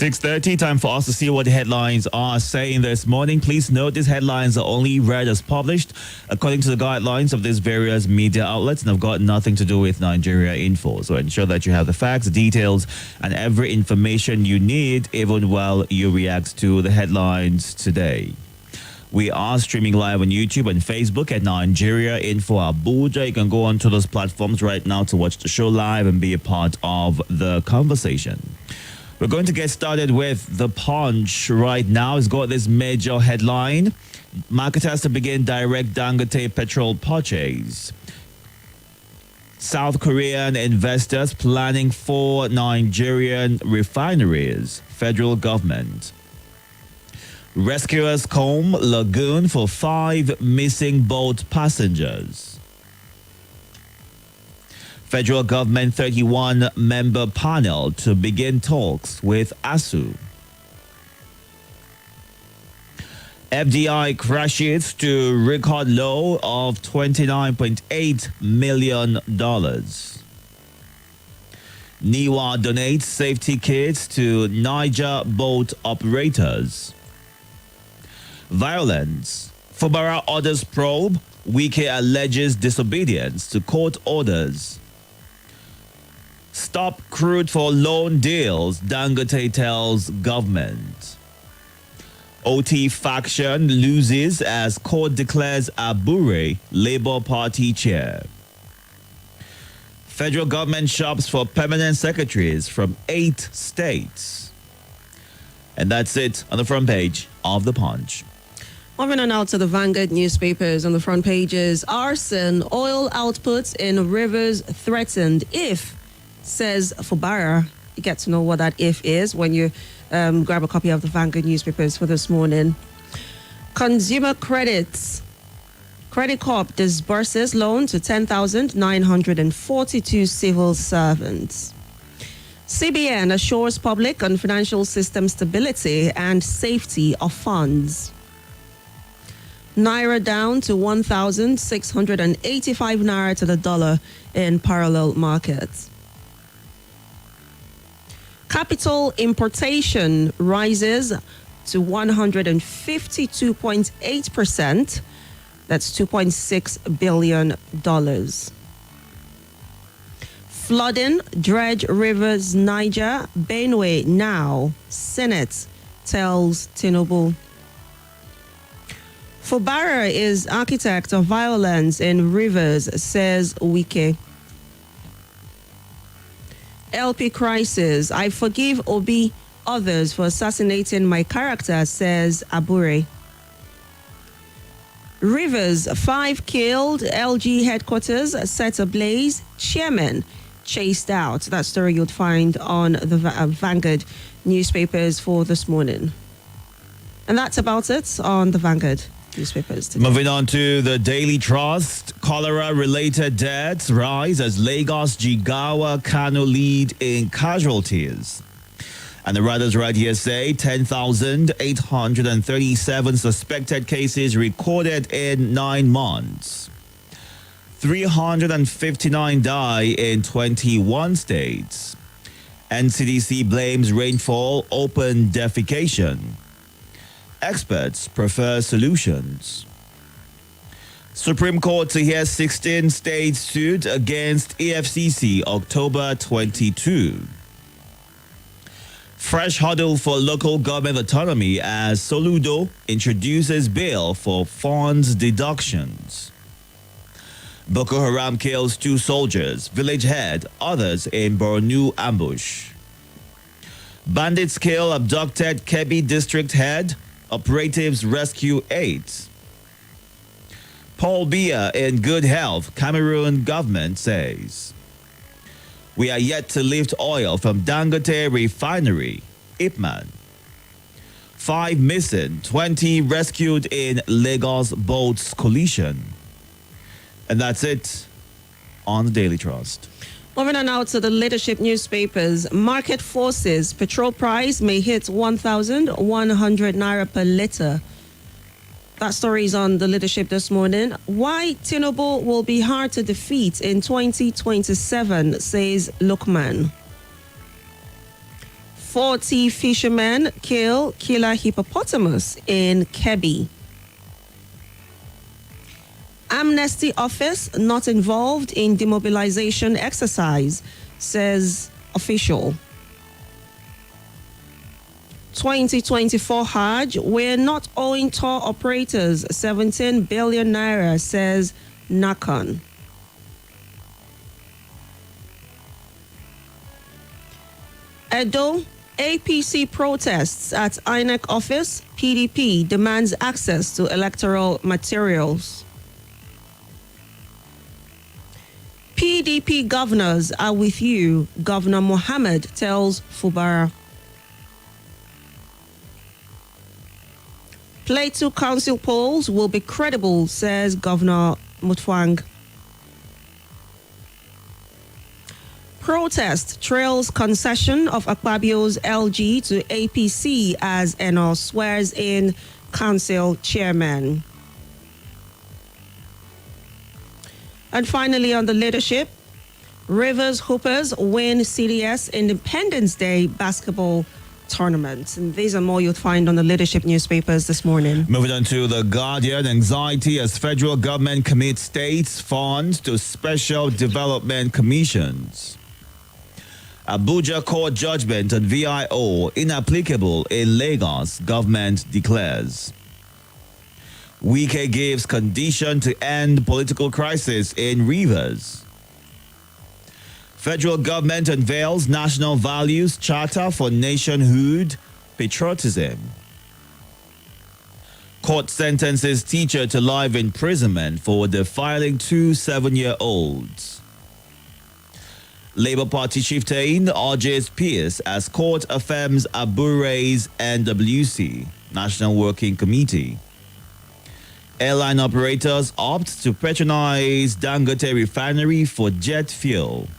6:30, time for us to see what the headlines are saying this morning. Please note these headlines are only read as published according to the guidelines of these various media outlets and have got nothing to do with Nigeria Info. So ensure that you have the facts, details, and every information you need even while you react to the headlines today. We are streaming live on YouTube and Facebook at Nigeria Info Abuja. You can go onto those platforms right now to watch the show live and be a part of the conversation. We're going to get started with The Punch right now. It's got this major headline. Marketers to begin direct Dangote petrol purchase. South Korean investors planning for Nigerian refineries. Federal government. Rescuers comb lagoon for 5 missing boat passengers. Federal government 31-member panel to begin talks with ASU. FDI crashes to record low of $29.8 million. NIWA donates safety kits to Niger boat operators. Violence. Fubara orders probe. Wike alleges disobedience to court orders. Stop crude for loan deals, Dangote tells government. OT faction loses as court declares Abure Labour Party chair. Federal government shops for permanent secretaries from 8 states. And that's it on the front page of The Punch. Moving on now to the Vanguard newspapers on the front pages. Arson, oil outputs in rivers threatened if, says Fubara. You get to know what that if is when you grab a copy of the Vanguard newspapers for this morning. Consumer credits. Credit Corp disburses loan to 10,942 civil servants. CBN assures public on financial system stability and safety of funds. Naira down to 1,685 Naira to the dollar in parallel markets. Capital importation rises to 152.8%. That's $2.6 billion. Flooding, dredge rivers, Niger, Benue now. Senate tells Tinubu. Fubara is architect of violence in rivers, says Wike. LP crisis. I forgive Obi others for assassinating my character, says Abure. Rivers, 5 killed. LG headquarters set ablaze. Chairman chased out. That story you'd find on the Vanguard newspapers for this morning. And that's about it on the Vanguard newspapers today. Moving on to the Daily Trust. Cholera-related deaths rise as Lagos, Jigawa, Kano lead in casualties. And the writers right here say 10,837 suspected cases recorded in 9 months. 359 die in 21 states. NCDC blames rainfall, open defecation. Experts prefer solutions. Supreme Court to hear 16 states suit against EFCC October 22. Fresh huddle for local government autonomy as Soludo introduces bill for funds deductions. Boko Haram kills 2 soldiers, village head, others in Bornu ambush. Bandits kill abducted Kebbi district head. Operatives rescue 8. Paul Biya in good health, Cameroon government says. We are yet to lift oil from Dangote refinery, Ipman. 5 missing, 20 rescued in Lagos boats collision. And that's it on the Daily Trust. Moving on now to the leadership newspapers. Market forces. Petrol price may hit 1,100 Naira per litre. That story is on the leadership this morning. Why Tinubu will be hard to defeat in 2027, says Lukman. 40 fishermen kill killer hippopotamus in Kebbi. Amnesty office not involved in demobilization exercise, says official. 2024 Hajj, we're not owing tour operators 17 billion naira, says Nakan. Edo, APC protests at INEC office. PDP demands access to electoral materials. PDP governors are with you, Governor Mohammed tells Fubara. Plateau Council polls will be credible, says Governor Mutfwang. Protest trails concession of Akpabio's LG to APC as Eno swears in council chairman. And finally, on the leadership, Rivers Hoopers win CDS Independence Day basketball tournament. And these are more you'll find on the leadership newspapers this morning. Moving on to The Guardian, anxiety as federal government commits states funds to special development commissions. Abuja court judgment on VIO inapplicable in Lagos, government declares. Wike gives condition to end political crisis in Rivers. Federal government unveils national values charter for nationhood patriotism. Court sentences teacher to life imprisonment for defiling two 7-year-olds. Labour Party chieftain urges peers as court affirms Abure's NWC, National Working Committee. Airline operators opt to patronize Dangote refinery for jet fuel.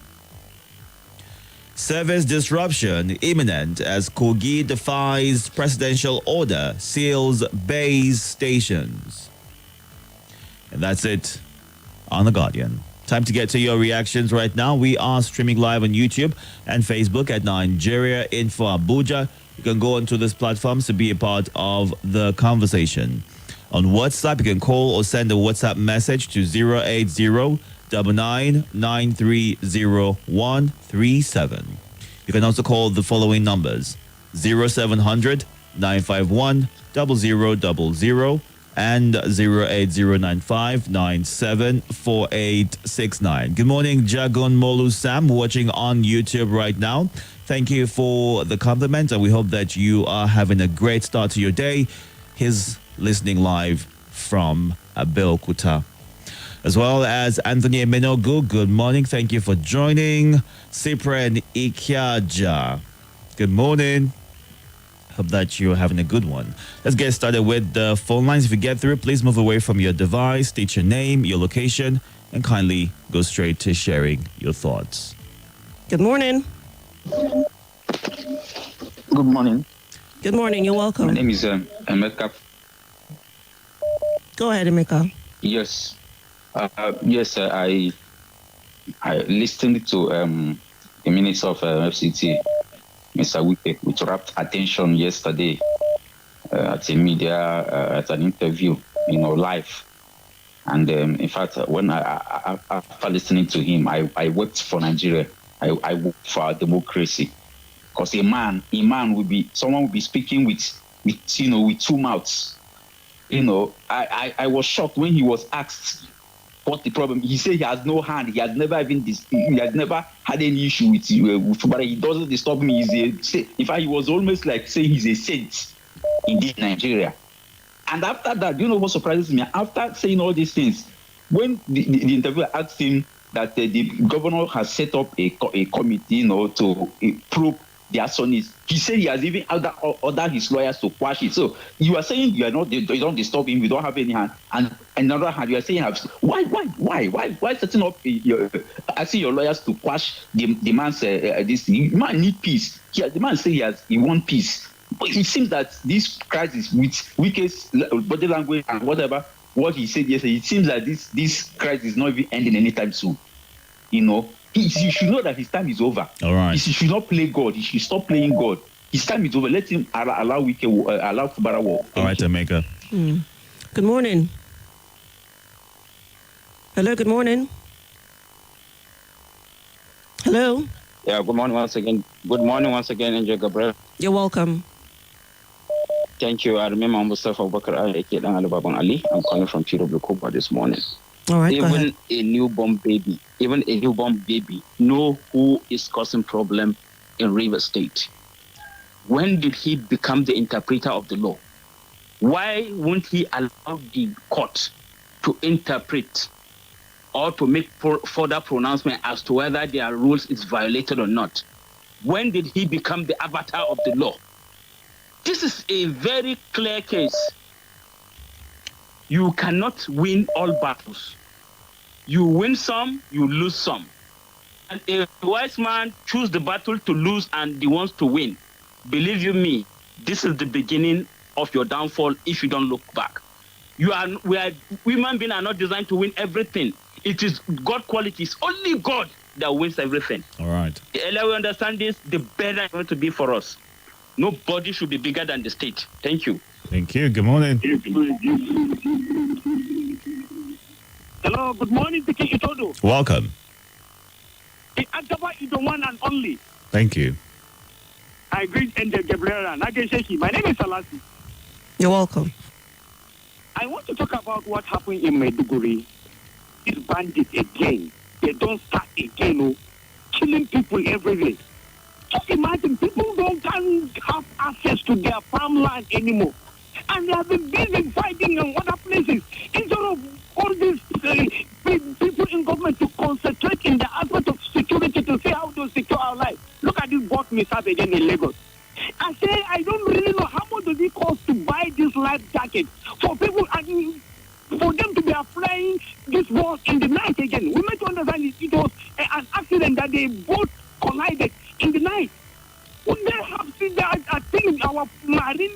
Service disruption imminent as Kogi defies presidential order, seals base stations. And that's it on The Guardian. Time to get to your reactions right now. We are streaming live on YouTube and Facebook at Nigeria Info Abuja. You can go onto these platforms to be a part of the conversation. On WhatsApp, you can call or send a WhatsApp message to 080-99930137. You can also call the following numbers: 0700 951 0000 and 08095974869. Good morning, Jagon Molu Sam, watching on YouTube right now. Thank you for the compliment, and we hope that you are having a great start to your day. He's listening live from Abeokuta. As well as Anthony Emenogu, good morning. Thank you for joining. Cyprian Ikiaja, good morning. Hope that you're having a good one. Let's get started with the phone lines. If you get through, please move away from your device, state your name, your location, and kindly go straight to sharing your thoughts. Good morning. Good morning. Good morning. You're welcome. My name is Emeka. Go ahead, Emeka. Yes. Yes, I listened to the minutes of FCT, Mr. Wike, with rapt attention yesterday at a media, at an interview, live. And in fact, when after listening to him, I worked for Nigeria. I worked for our democracy. Because someone will be speaking with two mouths. I was shocked when he was asked what the problem. He said he has no hand. He has never had any issue with but he doesn't disturb me. In fact, he was almost like saying he's a saint in Nigeria. And after that, what surprises me? After saying all these things, when the interviewer asked him that the governor has set up a committee, to probe their son is, he said he has even ordered his lawyers to quash it. So you are saying you don't disturb him, you don't have any hand, and on the other hand you are saying why setting up asking your lawyers to quash the man's this thing? The man need peace. The man say he want peace. But it seems that this crisis with Wike's body language and what he said yesterday, it seems that this crisis is not even ending anytime soon. He should know that his time is over. All right. He should not play God. He should stop playing God. His time is over. Let him allow Fubara walk. All right, Emeka. Good morning. Hello, good morning. Hello. Yeah, good morning once again. Good morning once again, Angel Gabrielle. You're welcome. Thank you. I remember Mustafa Bakar Ali, Ali. I'm calling from Itodo this morning. All right, go ahead. Even a newborn baby know who is causing problem in River State. When did he become the interpreter of the law? Why won't he allow the court to interpret or to make further pronouncement as to whether their rules is violated or not? When did he become the avatar of the law? This is a very clear case. You cannot win all battles. You win some, you lose some. And a wise man choose the battle to lose and the ones to win. Believe you me, this is the beginning of your downfall if you don't look back. Human beings are not designed to win everything. It is God qualities. Only God that wins everything. All right. The earlier we understand this, the better it's going to be for us. Nobody should be bigger than the state. Thank you. Thank you. Good morning. Hello, good morning, Itodo. Welcome. The Agaba is the one and only. Thank you. I greet Angel Gabrielle. My name is Salasi. You're welcome. I want to talk about what happened in Maiduguri. These bandits again. They don't start again, killing people every day. Just imagine, people can't have access to their farmland anymore. And they have been busy fighting in other places. Instead of all these people in government to concentrate in the aspect of security to see how to secure our life. Look at this boat mishap again in Lagos. I say, I don't really know how much does it cost to buy this life jacket for people and for them to be applying this boat in the night again. We need to understand it was an accident that they both collided in the night. Would they have seen that? I think our marine,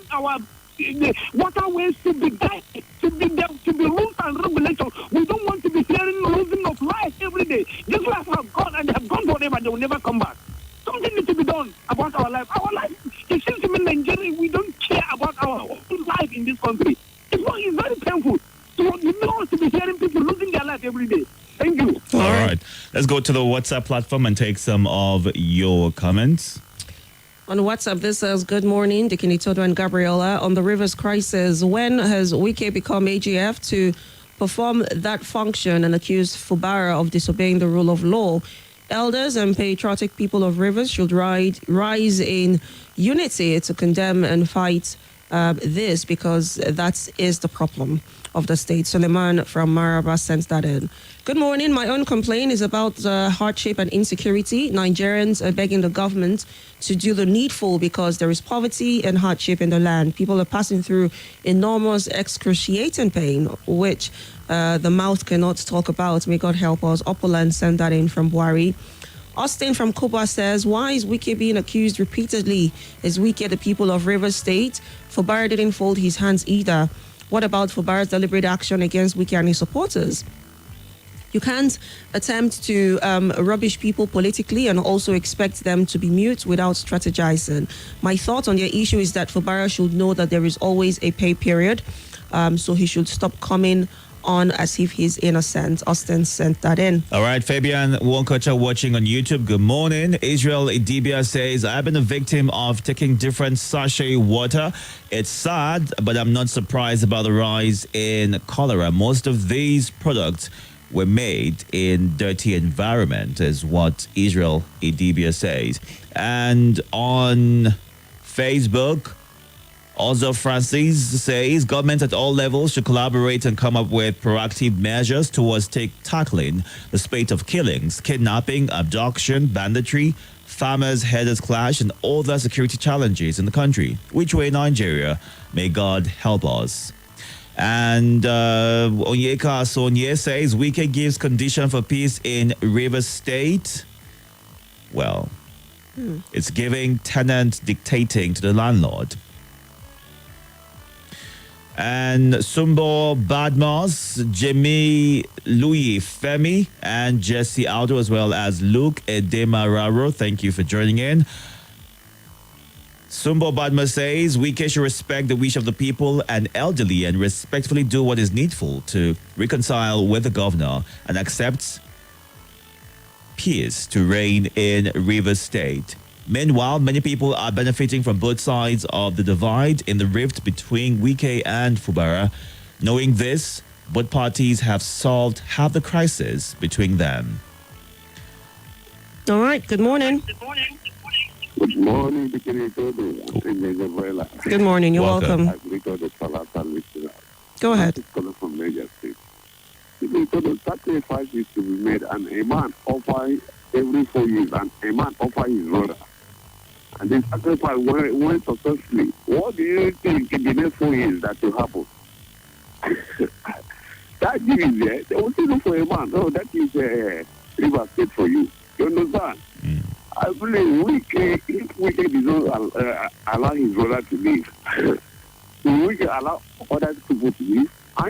the waterways should be guided, should be rules and regulations. We don't want to be hearing losing of life every day. These lives have gone and they have gone forever. They will never come back. Something needs to be done about our life. Our life, it seems to me Nigeria, we don't care about our own life in this country. It's very painful. So you know to be hearing people losing their life every day. Thank you. All right. Let's go to the WhatsApp platform and take some of your comments. On WhatsApp, this says, good morning, Dickie Itodo and Gabriella. On the Rivers crisis, when has Wike become AGF to perform that function and accuse Fubara of disobeying the rule of law? Elders and patriotic people of Rivers should rise in unity to condemn and fight this, because that is the problem of the state. Suleiman from Maraba sent that in. Good morning. My own complaint is about hardship and insecurity. Nigerians are begging the government to do the needful because there is poverty and hardship in the land. People are passing through enormous excruciating pain, which the mouth cannot talk about. May God help us. Opolan sent that in from Buari. Austin from Kuba says, why is Wike being accused repeatedly? Is Wike the people of Rivers State? Fubara didn't fold his hands either. What about Fubara's deliberate action against Wike and his supporters? You can't attempt to rubbish people politically and also expect them to be mute without strategizing. My thought on the issue is that Fubara should know that there is always a pay period, so he should stop coming on as if he's innocent. Austin sent that in. All right, Fabian Wonkocha watching on YouTube. Good morning. Israel Idibia says, I've been a victim of taking different sachet water. It's sad, but I'm not surprised about the rise in cholera. Most of these products were made in dirty environment, is what Israel Idibia says. And on Facebook, also, Francis says government at all levels should collaborate and come up with proactive measures towards tackling the spate of killings, kidnapping, abduction, banditry, farmers' herders clash, and other security challenges in the country. Which way, Nigeria? May God help us. And Onyeka Sonye says Wike gives condition for peace in River State. Well, it's giving tenant dictating to the landlord. And Sumbo Badmos, Jimmy Louis Femi, and Jesse Aldo, as well as Luke Edemararo. Thank you for joining in. Sumbo Badma says Wike should respect the wish of the people and elderly and respectfully do what is needful to reconcile with the governor and accept peace to reign in Rivers State. Meanwhile, many people are benefiting from both sides of the divide in the rift between Wike and Fubara. Knowing this, both parties have solved half the crisis between them. All right. Good morning. Good morning, Itodo and Gabrielle. Good morning. You're welcome. Go ahead. Calling from Niger State. Itodo, sacrifice is to be made, and a man offer every 4 years, and a man offer his brother. And the sacrifice went successfully. What do you think in the next 4 years that will happen? That thing is there. They want to look for a man. No, that is River State for you. You understand? I believe if we can allow his brother to live, we can allow other people to live. I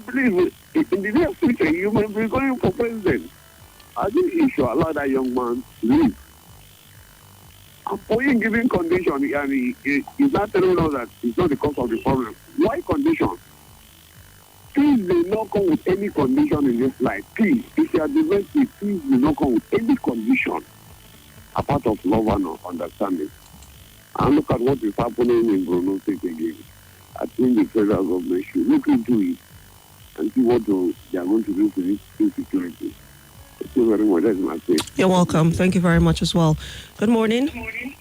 believe in the near future you may be going for president. I think you should allow that young man to live. And for him giving condition, and he's not telling us that it's not the cause of the problem. Why condition? Peace will not come with any condition in this life. Peace, if you are domestic, peace will not come with any condition apart of love and understanding. And look at what is happening in Borno State again. I think the federal government should look into it and see what they are going to do to this insecurity. Thank you very much. That's my say. You're welcome. Thank you very much as well. Good morning.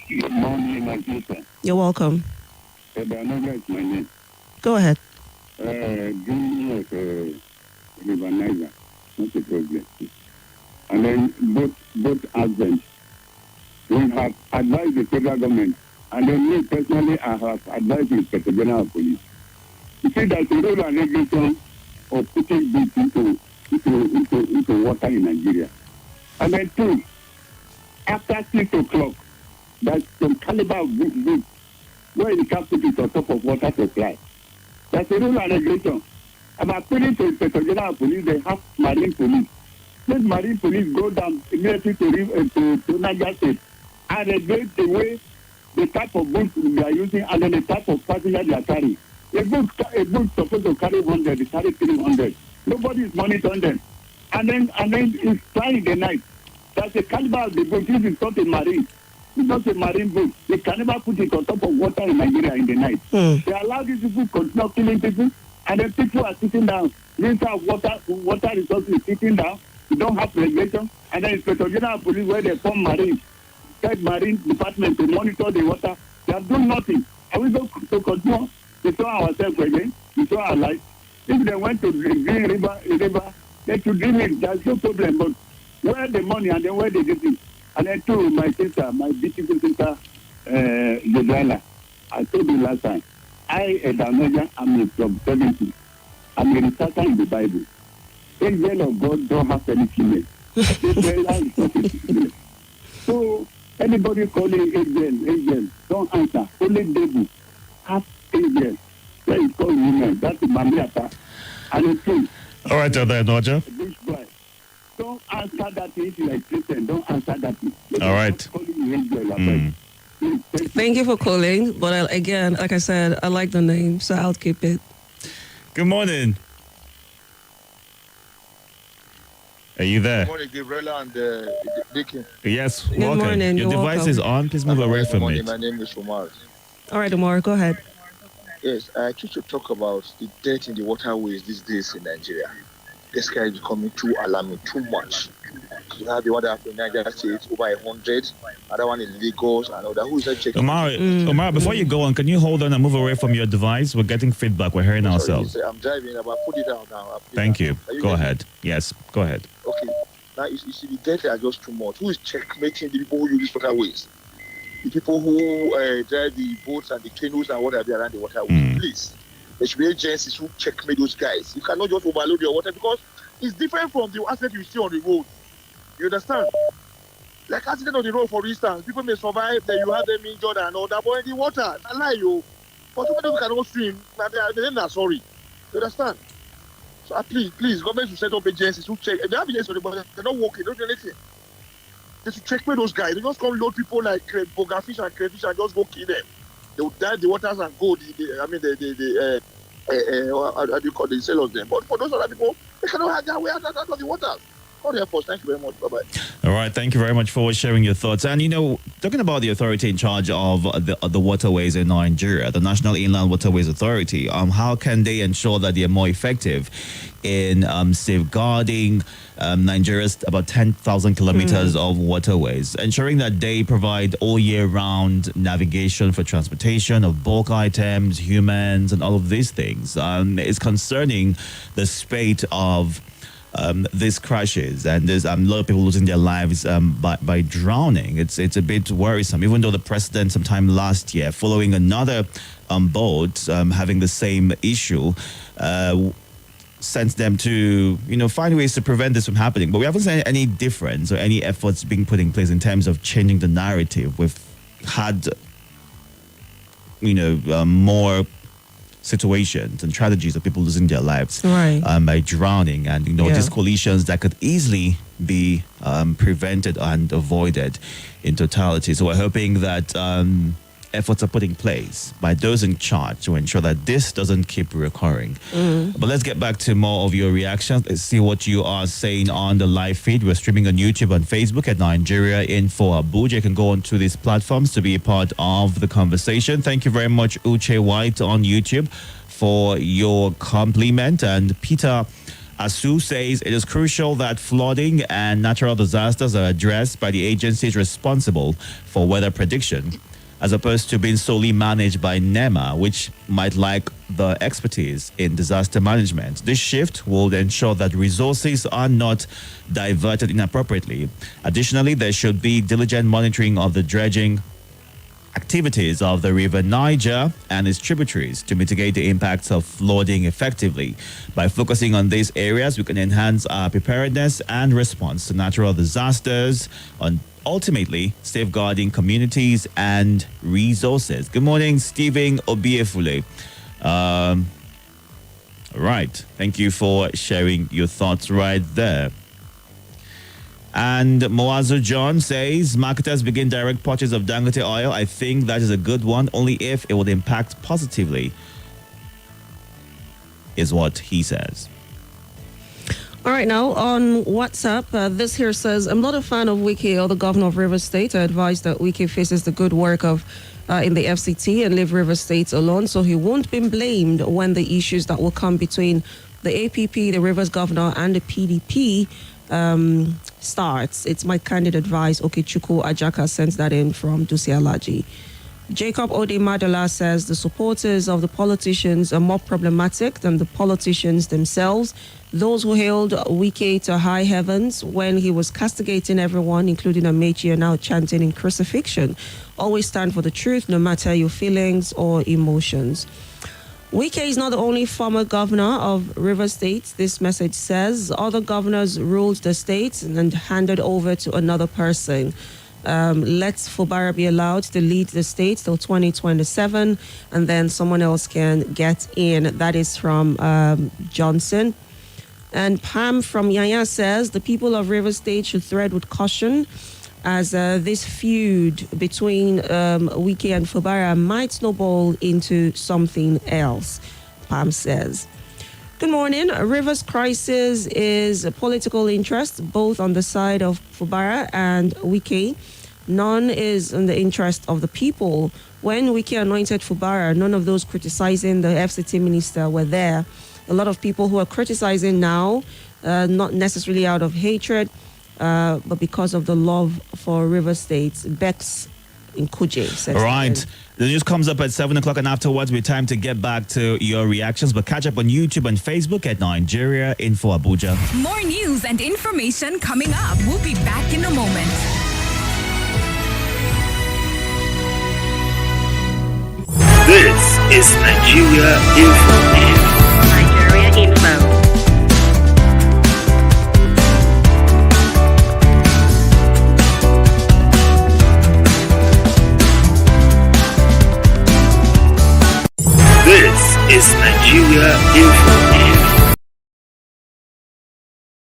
Good morning, my sister. You're welcome. Gabrielle is my name. Go ahead. Giving us River Niger, not a problem. And then both husbands, we have advised the federal government, and then me personally, I have advised the Inspector General of Police. You see, there's a rule and regulation of putting boots into water in Nigeria. And then two, after 6 o'clock, there's some caliber of boots where you can put it on top of water supply. That's a rule and regulation. I'm appealing to Inspector General of Police, they have marine police. Let marine police go down immediately to Niger State and regulate the way, the type of boats they are using, and then the type of passenger they are carrying. A boat supposed to carry 100, they carry 300. Nobody is monitoring them. And then it's flying in the night. That's the caliber of the boat. This is not a marine. It's not a marine boat. They can never put it on top of water in Nigeria in the night. They allow these people to continue killing people, and then people are sitting down. Minister of water resources is sitting down. You don't have regulation. And then Inspector General of Police, where they form marine, state marine department to monitor the water, they are doing nothing. Are we going to continue to show ourselves again, to show our life? If they went to Green River, they should drink it. There's no problem. But where the money and then where they get it? And then too, my sister, my beautiful sister, Gabrielle, I told you last time, I, a Danoja, am from 70. I'm a researcher in the Bible. Angel of God don't have any female. Gabrielle is not a female. So, anybody calling angel, don't answer. Only devil have angel. Where is called women. That's the Mamiata. And it's true. All right, there, Noja. This guy. Don't answer that if you are Christian. Don't answer that. All right. Thank you for calling. But again, like I said, I like the name, so I'll keep it. Good morning. Are you there? Good morning, Gabrielle and Dickie. Yes, Good welcome. morning, Your you're device welcome. is on. Please move away Good from morning, it. my name is Omar. All right, Omar, go ahead. Yes, I choose to talk about the death in the waterways these days in Nigeria. This guy is becoming too alarming, too much. You have the one that happened in Nigeria State, over 100. Another one in Lagos, another. Who is that checking? Omar, before you go on, can you hold on and move away from your device? We're getting feedback. We're hearing ourselves. Sorry, I'm driving. I'll put it down now. Thank you. Go ahead. Yes, go ahead. Okay. Now, you see, the death are just too much. Who is checkmating the people who use these waterways? The people who drive the boats and the canoes and whatever around the waterways. Please. There should be agencies who checkmate those guys. You cannot just overload your water because it's different from the accident you see on the road. You understand? Like accident on the road, for instance, people may survive, then you have them injured and all that, but in the water, I lie you. For too many people cannot swim, then they're sorry. You understand? So please, government should set up agencies who check. If they have agencies on the border, they're not working, they don't do anything. They should checkmate those guys. They just come load people like boggerfish and crayfish and just go kill them. They will dive the waters and go. How do you call the sailors them? But for those other people, they cannot have their way out of the waters. God help us. Thank you very much. Bye-bye. All right. Thank you very much for sharing your thoughts. And, talking about the authority in charge of the waterways in Nigeria, the National Inland Waterways Authority, how can they ensure that they are more effective in safeguarding Nigeria's about 10,000 kilometers of waterways, ensuring that they provide all year round navigation for transportation of bulk items, humans, and all of these things? It's concerning the spate of these crashes, and there's a lot of people losing their lives by drowning. It's a bit worrisome, even though the president sometime last year, following another boat having the same issue, sent them to find ways to prevent this from happening. But we haven't seen any difference or any efforts being put in place in terms of changing the narrative. We've had more situations and tragedies of people losing their lives by drowning, and these collisions that could easily be prevented and avoided in totality. So we're hoping that efforts are put in place by those in charge to ensure that this doesn't keep recurring. But let's get back to more of your reactions. Let's see what you are saying on the live feed. We're streaming on YouTube and Facebook at Nigeria Info Abuja. You can go onto these platforms to be a part of the conversation. Thank you very much, Uche White on YouTube, for your compliment. And Peter Asu says it is crucial that flooding and natural disasters are addressed by the agencies responsible for weather prediction, as opposed to being solely managed by NEMA, which might lack the expertise in disaster management. This shift will ensure that resources are not diverted inappropriately. Additionally, there should be diligent monitoring of the dredging activities of the River Niger and its tributaries to mitigate the impacts of flooding effectively. By focusing on these areas, we can enhance our preparedness and response to natural disasters, ultimately safeguarding communities and resources. Good morning, Stephen Obiefule. Right. Thank you for sharing your thoughts right there. And Moazu John says, marketers begin direct purchase of Dangote oil. I think that is a good one, only if it would impact positively, is what he says. All right, now on WhatsApp, this here says, I'm not a fan of Wike or the governor of Rivers State. I advise that Wike faces the good work of in the FCT and leave Rivers State alone, so he won't be blamed when the issues that will come between the APP, the Rivers governor, and the PDP starts. It's my candid advice. Okechukwu Ajaka sends that in from Dusi Alaji. Jacob Ode Madala says the supporters of the politicians are more problematic than the politicians themselves. Those who held Wike to high heavens when he was castigating everyone, including Amechi, are now chanting in crucifixion. Always stand for the truth, no matter your feelings or emotions. Wike is not the only former governor of Rivers State, this message says. Other governors ruled the state and handed over to another person. Let Fubara be allowed to lead the state till 2027, and then someone else can get in. That is from Johnson. And Pam from Yaya says the people of Rivers State should tread with caution, as this feud between Wike and Fubara might snowball into something else, Pam says. Good morning. Rivers crisis is a political interest, both on the side of Fubara and Wike. None is in the interest of the people. When Wike anointed Fubara, none of those criticizing the FCT minister were there. A lot of people who are criticizing now, not necessarily out of hatred, but because of the love for River State. Bex in Kuje says. All right. The news comes up at 7 o'clock, and afterwards we time to get back to your reactions. But catch up on YouTube and Facebook at Nigeria Info Abuja. More news and information coming up. We'll be back in a moment. This is Nigeria Info.